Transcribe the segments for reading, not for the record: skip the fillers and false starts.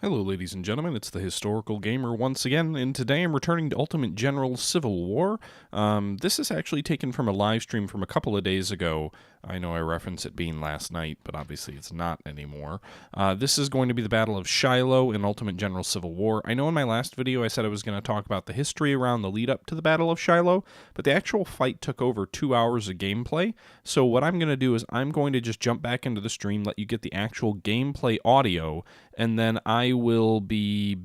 Hello ladies and gentlemen, it's the Historical Gamer once again, and today I'm returning to Ultimate General Civil War. This is actually taken from a live stream from a couple of days ago. I know I reference it being last night, but obviously it's not anymore. This is going to be the Battle of Shiloh in Ultimate General Civil War. I know in my last video I said I was going to talk about the history around the lead up to the Battle of Shiloh, but the actual fight took over 2 hours of gameplay. So what I'm going to do is I'm going to just jump back into the stream, let you get the actual gameplay audio, and then I will be,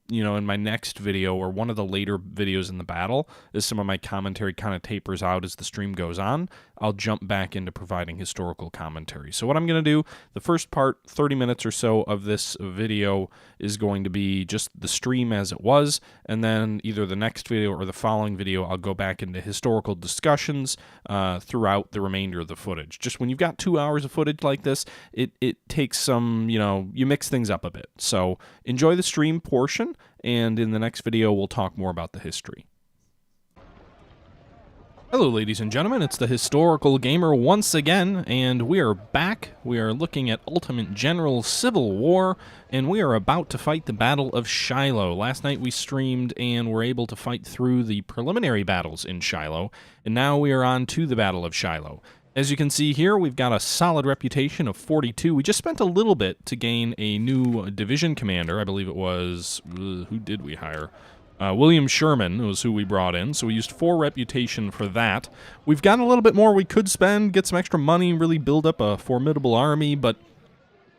in my next video or one of the later videos in the battle, as some of my commentary kind of tapers out as the stream goes on, I'll jump back into providing historical commentary. So what I'm going to do, the first part, 30 minutes or so of this video, is going to be just the stream as it was, and then either the next video or the following video, I'll go back into historical discussions throughout the remainder of the footage. Just when you've got 2 hours of footage like this, it takes some, you mix things up a bit. So enjoy the stream portion, and in the next video, we'll talk more about the history. Hello ladies and gentlemen, it's the Historical Gamer once again, and we are back. We are looking at Ultimate General Civil War, and we are about to fight the Battle of Shiloh. Last night we streamed and were able to fight through the preliminary battles in Shiloh, and now we are on to the Battle of Shiloh. As you can see here, we've got a solid reputation of 42. We just spent a little bit to gain a new division commander. I believe it was, who did we hire? William Sherman was who we brought in, so we used 4 reputation for that. We've got a little bit more we could spend, get some extra money, really build up a formidable army, but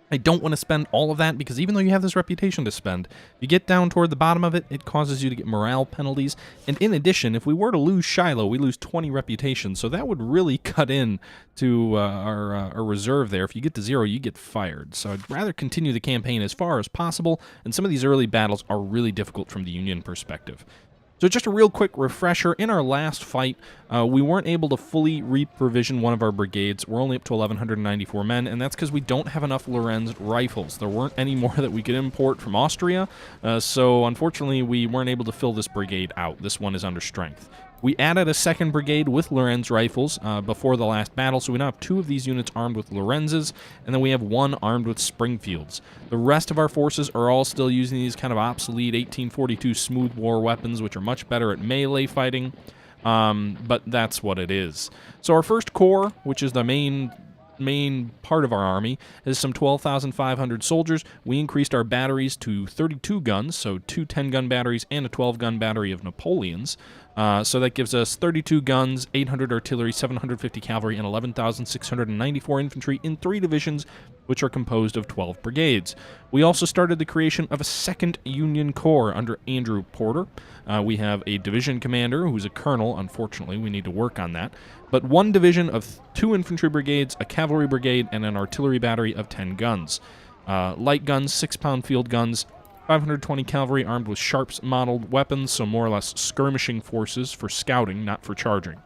I don't want to spend all of that because even though you have this reputation to spend, you get down toward the bottom of it, it causes you to get morale penalties. And in addition, if we were to lose Shiloh, we lose 20 reputation, so that would really cut in to our reserve there. If you get to 0, you get fired. So I'd rather continue the campaign as far as possible, and some of these early battles are really difficult from the Union perspective. So just a real quick refresher, in our last fight, we weren't able to fully re-provision one of our brigades. We're only up to 1,194 men, and that's because we don't have enough Lorenz rifles. There weren't any more that we could import from Austria, so unfortunately we weren't able to fill this brigade out. This one is under strength. We added a second brigade with Lorenz rifles before the last battle, so we now have 2 of these units armed with Lorenzes, and then we have 1 armed with Springfields. The rest of our forces are all still using these kind of obsolete 1842 smooth war weapons, which are much better at melee fighting, but that's what it is. So our first corps, which is the main part of our army, is some 12,500 soldiers. We increased our batteries to 32 guns, so 2 10-gun batteries and a 12-gun battery of Napoleons. So that gives us 32 guns, 800 artillery, 750 cavalry, and 11,694 infantry in 3 divisions, which are composed of 12 brigades. We also started the creation of a 2nd Union Corps under Andrew Porter. We have a division commander who's a colonel. Unfortunately, we need to work on that. But 1 division of 2 infantry brigades, a cavalry brigade, and an artillery battery of 10 guns. Light guns, 6-pound field guns, 520 cavalry armed with Sharps modeled weapons, so more or less skirmishing forces for scouting, not for charging.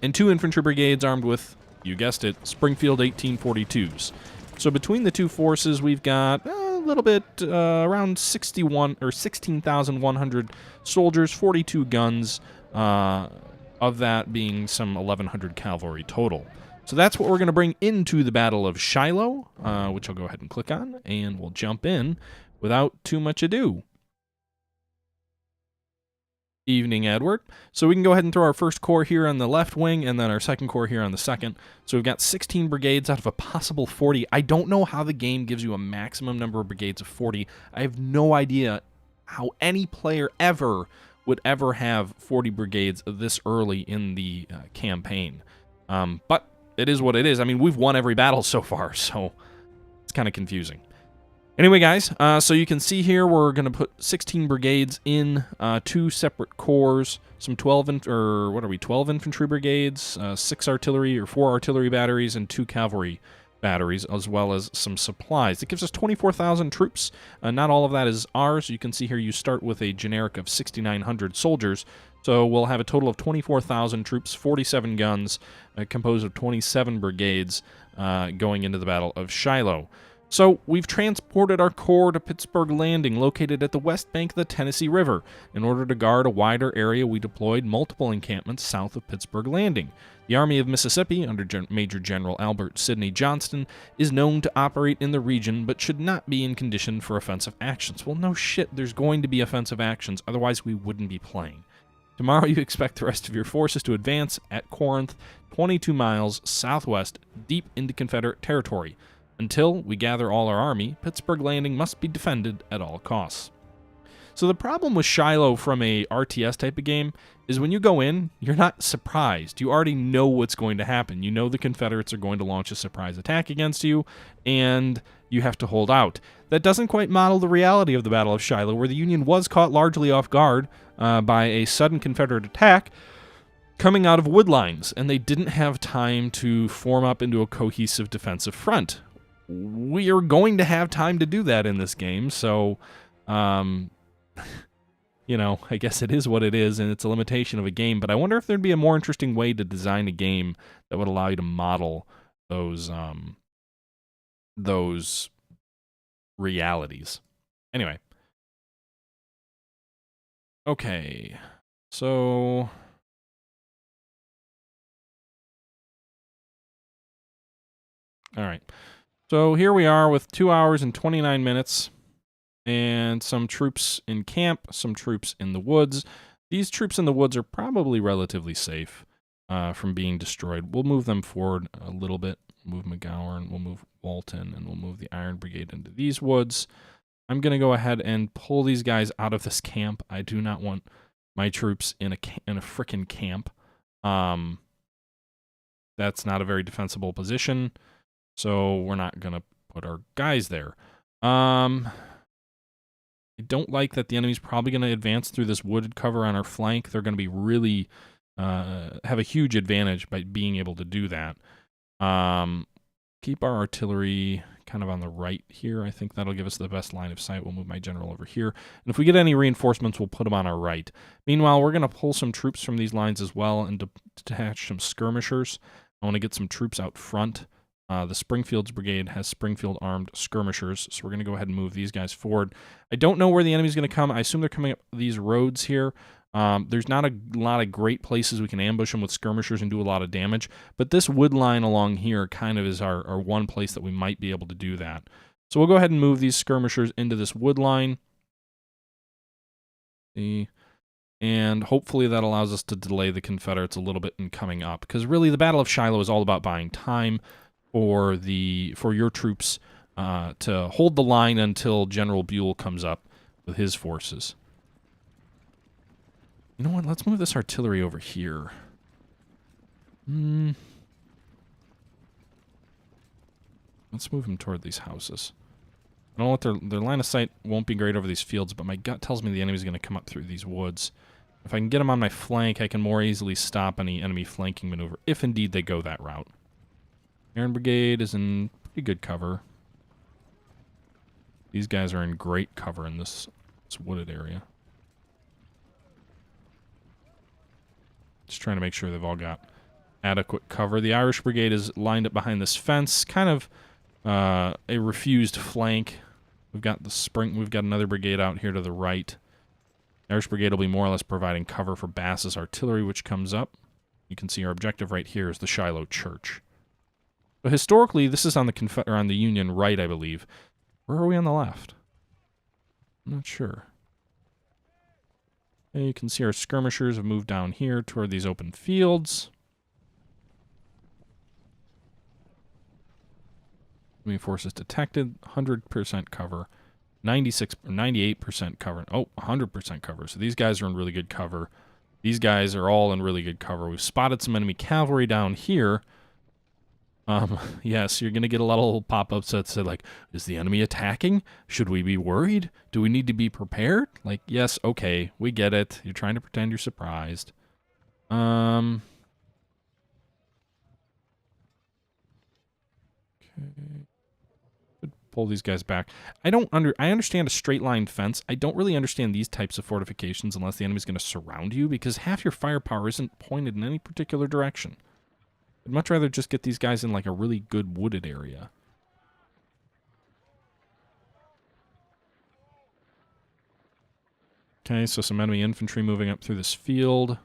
And 2 infantry brigades armed with, you guessed it, Springfield 1842s. So between the 2 forces, we've got a little bit, around 16,100 soldiers, 42 guns, of that being some 1,100 cavalry total. So that's what we're going to bring into the Battle of Shiloh, which I'll go ahead and click on, and we'll jump in without too much ado. Evening, Edward. So we can go ahead and throw our first corps here on the left wing, and then our second corps here on the second. So we've got 16 brigades out of a possible 40. I don't know how the game gives you a maximum number of brigades of 40. I have no idea how any player ever would ever have 40 brigades this early in the campaign. But it is what it is. I mean, we've won every battle so far, so it's kind of confusing. Anyway, guys, so you can see here we're going to put 16 brigades in 2 separate corps, some 12 infantry brigades, 6 artillery or 4 artillery batteries, and 2 cavalry batteries, as well as some supplies. It gives us 24,000 troops. Not all of that is ours. You can see here you start with a generic of 6,900 soldiers, so we'll have a total of 24,000 troops, 47 guns, composed of 27 brigades going into the Battle of Shiloh. So, we've transported our corps to Pittsburgh Landing, located at the west bank of the Tennessee River. In order to guard a wider area, we deployed multiple encampments south of Pittsburgh Landing. The Army of Mississippi, under Major General Albert Sidney Johnston, is known to operate in the region, but should not be in condition for offensive actions. Well, no shit, there's going to be offensive actions, otherwise we wouldn't be playing. Tomorrow you expect the rest of your forces to advance at Corinth, 22 miles southwest, deep into Confederate territory. Until we gather all our army, Pittsburgh Landing must be defended at all costs. So the problem with Shiloh from a RTS type of game is when you go in, you're not surprised. You already know what's going to happen. You know the Confederates are going to launch a surprise attack against you, and you have to hold out. That doesn't quite model the reality of the Battle of Shiloh, where the Union was caught largely off guard by a sudden Confederate attack coming out of wood lines, and they didn't have time to form up into a cohesive defensive front. We are going to have time to do that in this game, so, you know, I guess it is what it is, and it's a limitation of a game, but I wonder if there'd be a more interesting way to design a game that would allow you to model those realities. Anyway. Okay, so... all right. So here we are with 2 hours and 29 minutes and some troops in camp, some troops in the woods. These troops in the woods are probably relatively safe from being destroyed. We'll move them forward a little bit. Move McGowan, we'll move Walton, and we'll move the Iron Brigade into these woods. I'm going to go ahead and pull these guys out of this camp. I do not want my troops in a frickin' camp. That's not a very defensible position. So we're not going to put our guys there. I don't like that the enemy's probably going to advance through this wooded cover on our flank. They're going to be really, have a huge advantage by being able to do that. Keep our artillery kind of on the right here. I think that'll give us the best line of sight. We'll move my general over here. And if we get any reinforcements, we'll put them on our right. Meanwhile, we're going to pull some troops from these lines as well and detach some skirmishers. I want to get some troops out front. The Springfield's brigade has Springfield armed skirmishers, so we're going to go ahead and move these guys forward. I don't know where the enemy's going to come. I assume they're coming up these roads here. There's not a lot of great places we can ambush them with skirmishers and do a lot of damage, but this wood line along here kind of is our one place that we might be able to do that. So we'll go ahead and move these skirmishers into this wood line. See? And hopefully that allows us to delay the Confederates a little bit in coming up, because really the Battle of Shiloh is all about buying time for your troops to hold the line until General Buell comes up with his forces. You know what? Let's move this artillery over here. Let's move them toward these houses. I don't know what their line of sight won't be great over these fields, but my gut tells me the enemy's going to come up through these woods. If I can get them on my flank, I can more easily stop any enemy flanking maneuver, if indeed they go that route. Iron Brigade is in pretty good cover. These guys are in great cover in this wooded area. Just trying to make sure they've all got adequate cover. The Irish Brigade is lined up behind this fence, kind of a refused flank. We've got another brigade out here to the right. The Irish Brigade will be more or less providing cover for Bass's artillery, which comes up. You can see our objective right here is the Shiloh Church. So historically, this is on the Union right, I believe. Where are we on the left? I'm not sure. And you can see our skirmishers have moved down here toward these open fields. Enemy forces detected, 100% cover, 98% cover. Oh, 100% cover. So these guys are in really good cover. These guys are all in really good cover. We've spotted some enemy cavalry down here. Yes, you're going to get a lot of little pop-ups that say, like, is the enemy attacking? Should we be worried? Do we need to be prepared? Like, yes, okay, we get it. You're trying to pretend you're surprised. Okay. Pull these guys back. I understand a straight line fence. I don't really understand these types of fortifications unless the enemy's going to surround you, because half your firepower isn't pointed in any particular direction. I'd much rather just get these guys in like a really good wooded area. Okay, so some enemy infantry moving up through this field.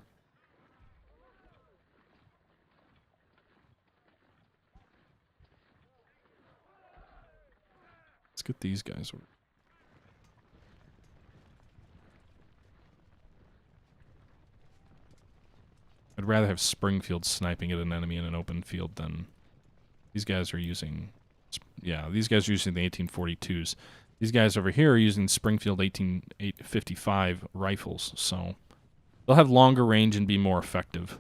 Let's get these guys over. I'd rather have Springfield sniping at an enemy in an open field than these guys are using. Yeah, these guys are using the 1842s. These guys over here are using Springfield 1855 rifles, so they'll have longer range and be more effective.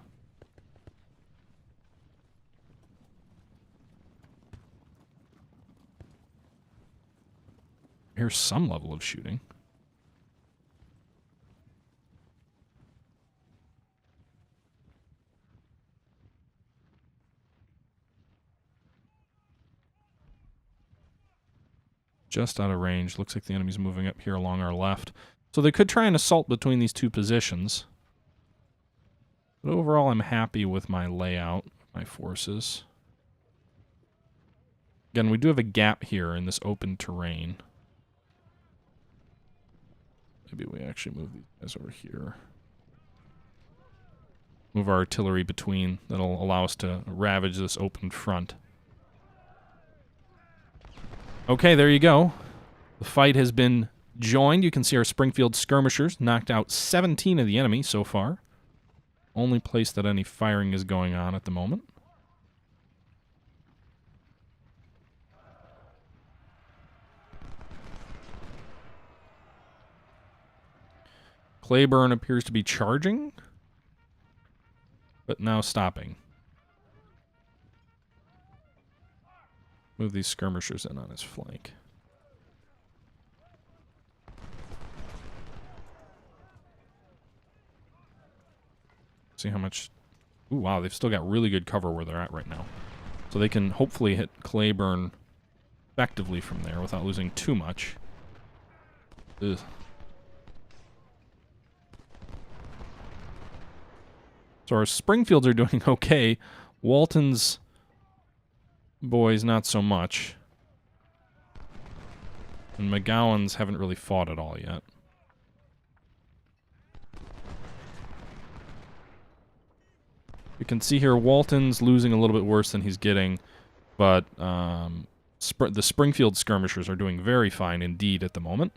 Here's some level of shooting. Just out of range. Looks like the enemy's moving up here along our left. So they could try an assault between these two positions. But overall, I'm happy with my layout, my forces. Again, we do have a gap here in this open terrain. Maybe we actually move these guys over here. Move our artillery between. That'll allow us to ravage this open front. Okay, there you go. The fight has been joined. You can see our Springfield skirmishers knocked out 17 of the enemy so far. Only place that any firing is going on at the moment. Claiborne appears to be charging, but now stopping. Move these skirmishers in on his flank. See how much... Ooh, wow, they've still got really good cover where they're at right now. So they can hopefully hit Claiborne effectively from there without losing too much. Ugh. So our Springfields are doing okay. Walton's boys, not so much. And McGowan's haven't really fought at all yet. You can see here Walton's losing a little bit worse than he's getting, but the Springfield skirmishers are doing very fine indeed at the moment.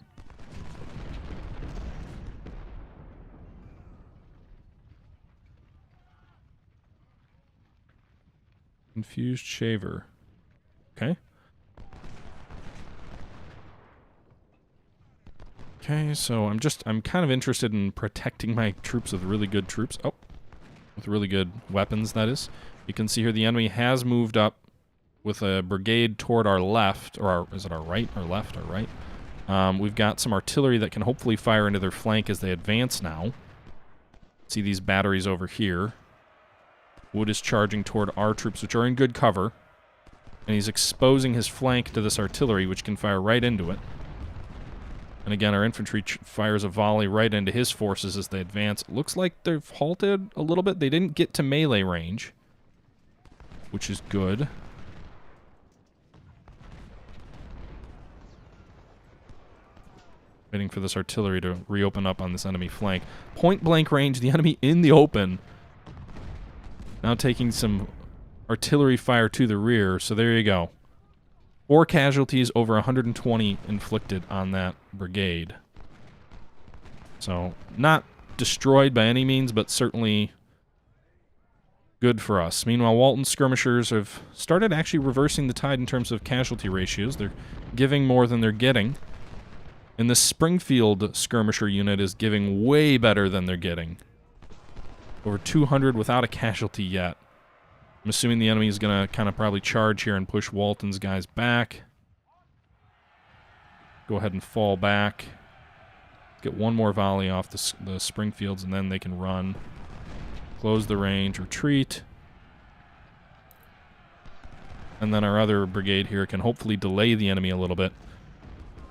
Confused shaver. Okay. Okay, so I'm kind of interested in protecting my troops with really good troops. Oh, with really good weapons, that is. You can see here the enemy has moved up with a brigade toward our left, or is it our right, or left, or right? We've got some artillery that can hopefully fire into their flank as they advance now. See these batteries over here. Wood is charging toward our troops, which are in good cover. And he's exposing his flank to this artillery, which can fire right into it. And again, our infantry fires a volley right into his forces as they advance. It looks like they've halted a little bit. They didn't get to melee range, which is good. Waiting for this artillery to reopen up on this enemy flank. Point blank range, the enemy in the open. Now taking some artillery fire to the rear, so there you go. 4 casualties, over 120 inflicted on that brigade. So, not destroyed by any means, but certainly good for us. Meanwhile, Walton's skirmishers have started actually reversing the tide in terms of casualty ratios. They're giving more than they're getting. And the Springfield skirmisher unit is giving way better than they're getting. Over 200 without a casualty yet. I'm assuming the enemy is going to kind of probably charge here and push Walton's guys back. Go ahead and fall back. Get one more volley off the Springfields, and then they can run. Close the range, retreat. And then our other brigade here can hopefully delay the enemy a little bit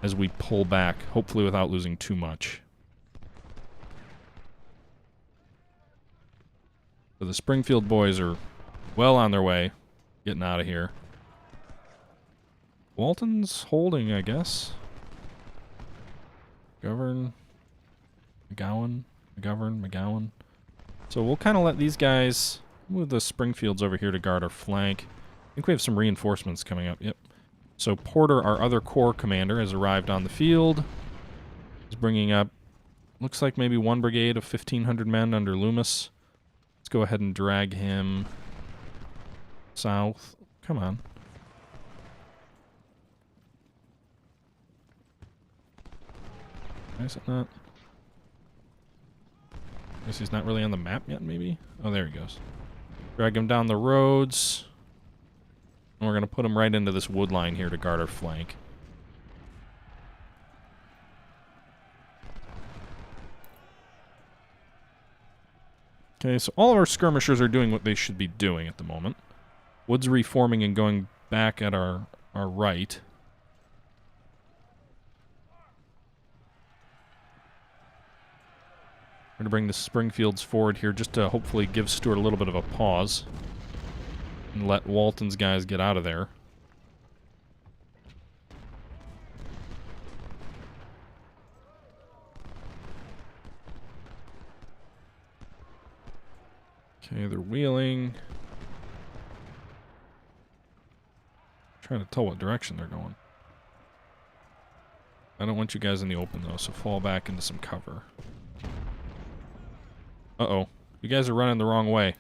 as we pull back, hopefully without losing too much. So the Springfield boys are well on their way, getting out of here. Walton's holding, I guess. Govern. McGowan. So we'll kind of let these guys move the Springfields over here to guard our flank. I think we have some reinforcements coming up. Yep. So Porter, our other corps commander, has arrived on the field. He's bringing up, looks like maybe one brigade of 1,500 men under Loomis. Let's go ahead and drag him south. Come on. Why is it not? I guess he's not really on the map yet, maybe? Oh, there he goes. Drag him down the roads. And we're going to put him right into this wood line here to guard our flank. Okay, so all of our skirmishers are doing what they should be doing at the moment. Wood's reforming and going back at our right. We're going to bring the Springfields forward here just to hopefully give Stuart a little bit of a pause. And let Walton's guys get out of there. Okay, they're wheeling. Trying to tell what direction they're going. I don't want you guys in the open though, so fall back into some cover. Uh-oh. You guys are running the wrong way.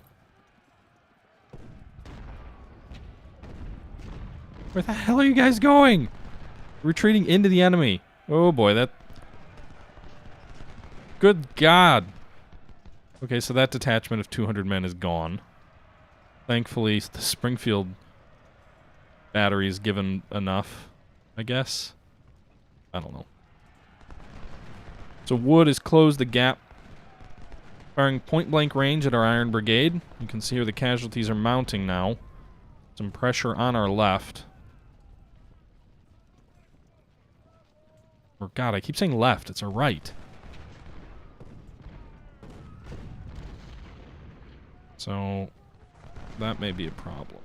Where the hell are you guys going? Retreating into the enemy. Oh boy, that... Good God. Okay, so that detachment of 200 men is gone. Thankfully, the Springfield battery is given enough, I guess. I don't know. So Wood has closed the gap, firing point-blank range at our Iron Brigade. You can see here the casualties are mounting now. Some pressure on our left. Or God, I keep saying left. It's our right. So that may be a problem.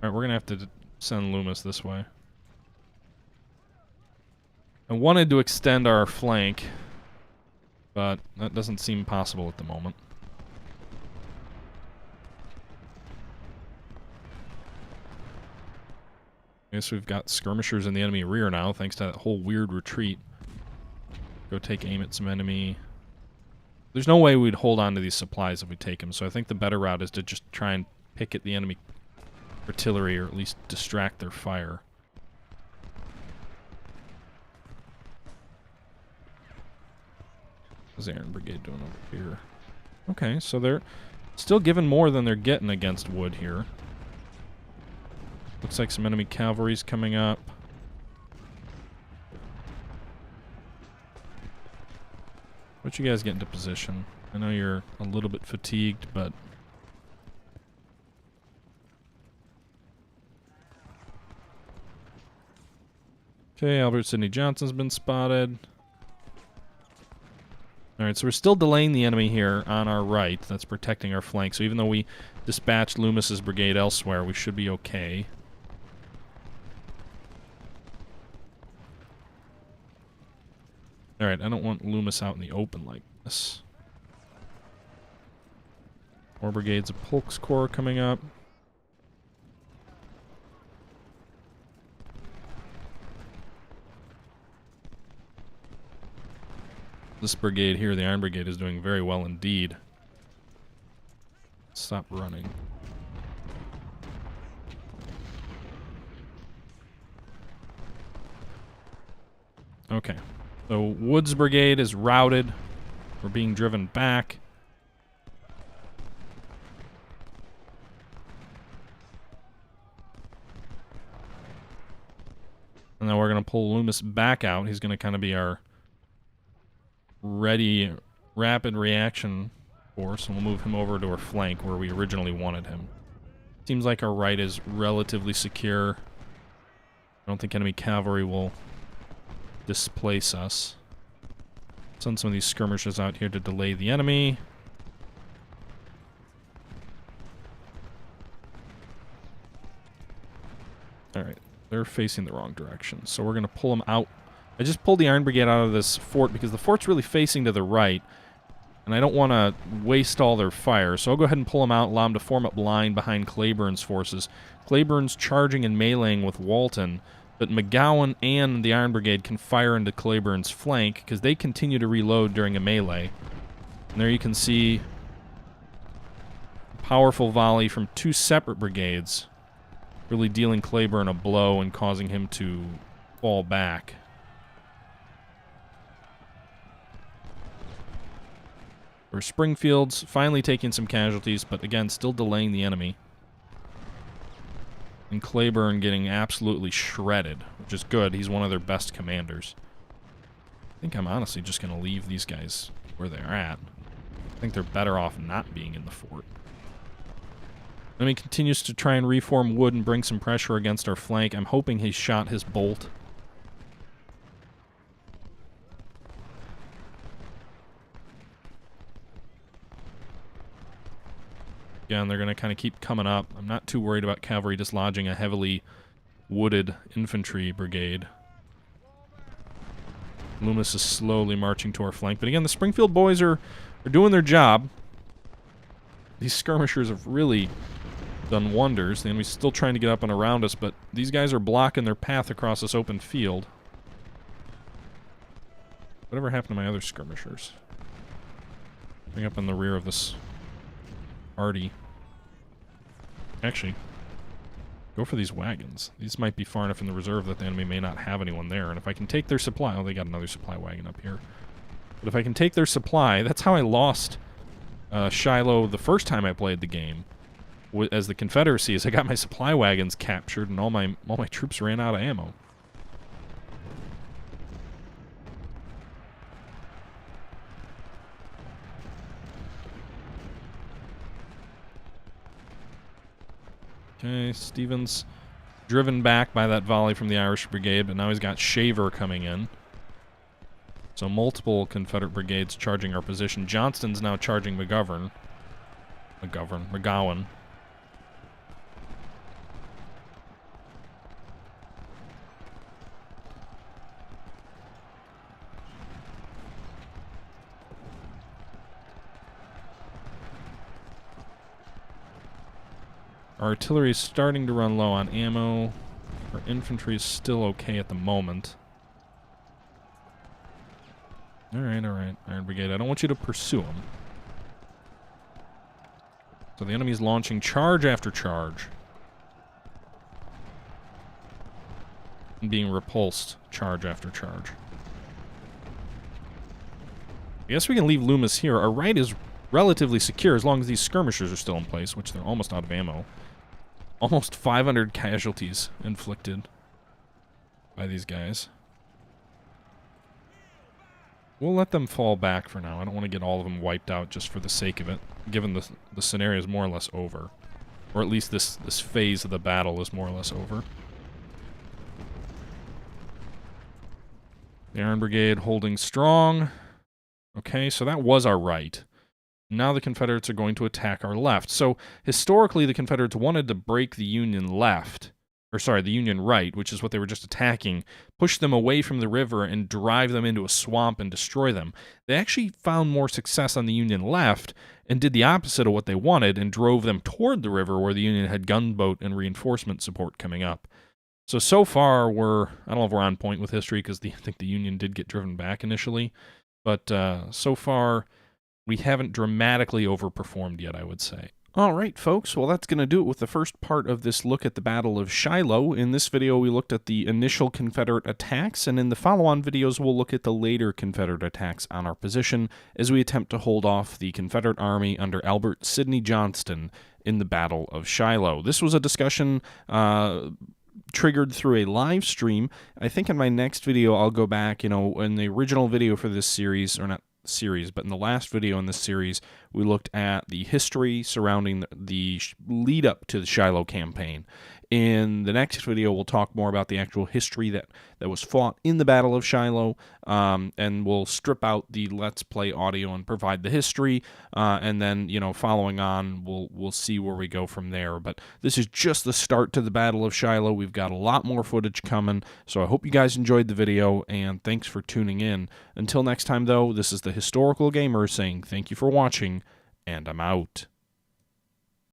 Alright, we're going to have to send Loomis this way. I wanted to extend our flank, but that doesn't seem possible at the moment. I guess we've got skirmishers in the enemy rear now, thanks to that whole weird retreat. Go take aim at some enemy. There's no way we'd hold on to these supplies if we take them, so I think the better route is to just try and pick at the enemy artillery, or at least distract their fire. What's the Iron Brigade doing over here? Okay, so they're still giving more than they're getting against Wood here. Looks like some enemy cavalry's coming up. What you guys get into position? I know you're a little bit fatigued, but... Okay, Albert Sidney Johnson's been spotted. Alright, so we're still delaying the enemy here on our right. That's protecting our flank. So even though we dispatched Loomis's brigade elsewhere, we should be okay. Alright, I don't want Loomis out in the open like this. More brigades of Polk's Corps coming up. This brigade here, the Iron Brigade, is doing very well indeed. Stop running. Okay. So Wood's brigade is routed. We're being driven back. And then we're going to pull Loomis back out. He's going to kind of be our ready, rapid reaction force, and we'll move him over to our flank where we originally wanted him. Seems like our right is relatively secure. I don't think enemy cavalry will displace us. Send some of these skirmishers out here to delay the enemy. All right, they're facing the wrong direction, so we're going to pull them out. I just pulled the Iron Brigade out of this fort because the fort's really facing to the right, and I don't want to waste all their fire, so I'll go ahead and pull them out, allow them to form up line behind Cleburne's forces. Cleburne's charging and meleeing with Walton, but McGowan and the Iron Brigade can fire into Cleburne's flank because they continue to reload during a melee. And there you can see a powerful volley from two separate brigades, really dealing Cleburne a blow and causing him to fall back. Or Springfield's finally taking some casualties, but again, still delaying the enemy. And Cleburne getting absolutely shredded, which is good. He's one of their best commanders. I think I'm honestly just going to leave these guys where they're at. I think they're better off not being in the fort. Enemy continues to try and reform wood and bring some pressure against our flank. I'm hoping he shot his bolt. Again, they're going to kind of keep coming up. I'm not too worried about cavalry dislodging a heavily wooded infantry brigade. Loomis is slowly marching to our flank. But again, the Springfield boys are doing their job. These skirmishers have really done wonders. The enemy's still trying to get up and around us, but these guys are blocking their path across this open field. Whatever happened to my other skirmishers? Coming up in the rear of this party. Actually, go for these wagons. These might be far enough in the reserve that the enemy may not have anyone there. And if I can take their supply... Oh, they got another supply wagon up here. But if I can take their supply... That's how I lost Shiloh the first time I played the game. As the Confederacy, is I got my supply wagons captured and all my troops ran out of ammo. Okay, Stevens driven back by that volley from the Irish Brigade, but now he's got Shaver coming in. So multiple Confederate brigades charging our position. Johnston's now charging McGowan. Our artillery is starting to run low on ammo. Our infantry is still okay at the moment. Alright, Iron Brigade. I don't want you to pursue them. So the enemy's launching charge after charge. And being repulsed charge after charge. I guess we can leave Loomis here. Our right is relatively secure as long as these skirmishers are still in place, which they're almost out of ammo. Almost 500 casualties inflicted by these guys. We'll let them fall back for now. I don't want to get all of them wiped out just for the sake of it, given the scenario is more or less over. Or at least this phase of the battle is more or less over. The Iron Brigade holding strong. Okay, so that was our right. Now the Confederates are going to attack our left. So historically, the Confederates wanted to break the Union left, or sorry, the Union right, which is what they were just attacking, push them away from the river and drive them into a swamp and destroy them. They actually found more success on the Union left and did the opposite of what they wanted and drove them toward the river where the Union had gunboat and reinforcement support coming up. So far, I don't know if we're on point with history because I think the Union did get driven back initially, but so far, we haven't dramatically overperformed yet, I would say. All right, folks, well, that's going to do it with the first part of this look at the Battle of Shiloh. In this video, we looked at the initial Confederate attacks, and in the follow-on videos, we'll look at the later Confederate attacks on our position as we attempt to hold off the Confederate Army under Albert Sidney Johnston in the Battle of Shiloh. This was a discussion triggered through a live stream. I think in my next video, I'll go back, in the original video for this series, or not series, but in the last video in this series, we looked at the history surrounding the lead up to the Shiloh campaign. In the next video, we'll talk more about the actual history that was fought in the Battle of Shiloh, and we'll strip out the Let's Play audio and provide the history, and then, following on, we'll see where we go from there. But this is just the start to the Battle of Shiloh. We've got a lot more footage coming, so I hope you guys enjoyed the video, and thanks for tuning in. Until next time, though, this is the Historical Gamer saying thank you for watching, and I'm out.